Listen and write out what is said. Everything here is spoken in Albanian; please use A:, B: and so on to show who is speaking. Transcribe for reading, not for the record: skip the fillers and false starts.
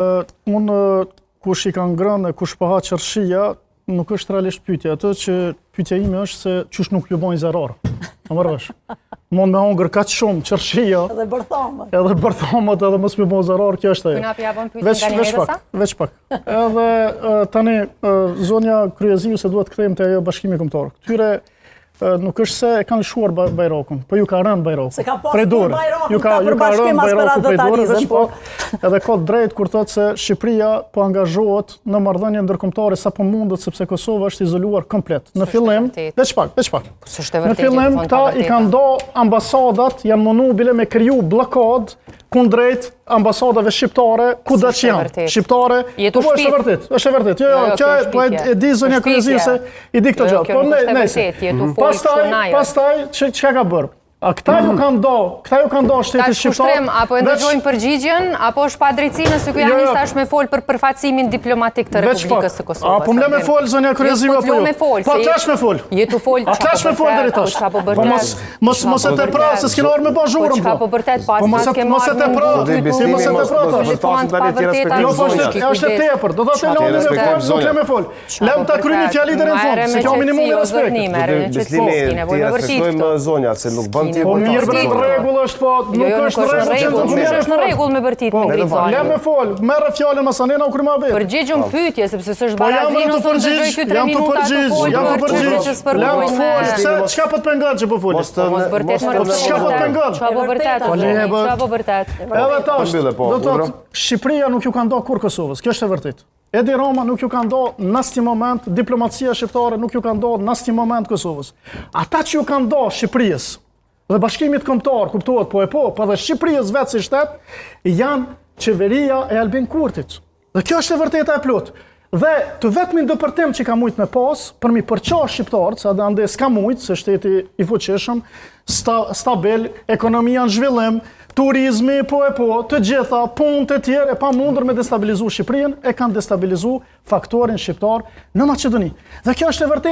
A: Unë kush i ka ngrënë, kush po ha qërshia, nuk është realisht pyetja. Atë që pyetja ime është se çush nuk ju bojnë zarar. Më marrësh. Mund me hongër kaq shumë qërshia.
B: Edhe bërthamët.
A: Edhe bërthamët edhe mos më bën zarar, kjo është ajo.
C: Këna pja bën pyetje nga një
A: Veç pak. Edhe tani zonja Kryeziu se duhet kthehemi te ajo bashkimi kombëtar. Këtyre nuk është se e kanë lëshuar Bajrakun, po ju ka rënë Bajraku.
B: Se ka pas
A: prej dorë.
B: Bajrakun,
A: Ju ka rënë Bajraku prej dorë, veç pak. Edhe ka drejt kur thotë se Shqipëria po angazhohet në marrëdhënie ndërkombëtare sa po mundet sepse Kosova është izoluar komplet. Në fillim, veç pak. Në fillim këta i kanë do ambasadat, janë mundu bile me kriju blokad kundrejt ambasadave shqiptare kudo që janë. Shqiptare, po është e vërtet. Është e vërtet. Jo, kjo e di zonja Kryeziu se i di këto gjë. Po ne, pastaj çka ka bërë? A këta ju kanë do shtetit shqiptar.
C: Apo e ndëgjojnë përgjigjen, apo është pa drejtësi nëse ky janë tash me fol për përfaqësimin diplomatik të Republikës së Kosovës.
A: Apo më me fol zonja Kryeziu apo jo? Po tash me fol.
C: Jetu fol.
A: Tash me fol deri tash. Mos e tepra se s'kena orë me bazhurën.
C: Po vërtet pas
A: mos e tepra. Është tepër. Do të thotë me fol. Lëm ta kryeni fjalë deri në fund, se kjo minimumi respekti. Po mirë për rregull është, po nuk është
C: në rregull me bërtit me Grizani.
A: Le me fol, merr fjalën Masanena u kryma vetë.
C: Përgjigjum pyetje sepse s'është barazino se dëgjoj ky 3 minuta të fol.
A: Le të fol, çka po të pengon që po fol?
C: Mos vërtet më
A: çka po të pengon?
C: Çka po vërtet?
A: Edhe tash, do të thotë Shqipëria nuk ju ka ndo kur Kosovës, kjo është e vërtet. Edi Rama nuk ju ka ndo në asnjë moment, diplomacia shqiptare nuk ju ka ndo në asnjë moment Kosovës. Ata që ju ka ndo Shqipërisë dhe bashkimit kombëtar, kuptohet po dhe Shqipërisë vetë si shtet, janë qeveria e Albin Kurtit. Dhe kjo është e vërteta e plot. Dhe të vetmin dëpërtim që ka mujt me pas, për mi përqa shqiptarët, sa dhe ande s'ka mujt, se shteti i fuqishëm, stabil, ekonomia në zhvillim, turizmi të gjitha, punë të tjerë, e pa mundër me destabilizu Shqipërinë, e kanë destabilizu faktorin shqiptar në Maqedoni. Dhe kjo është e vërtet.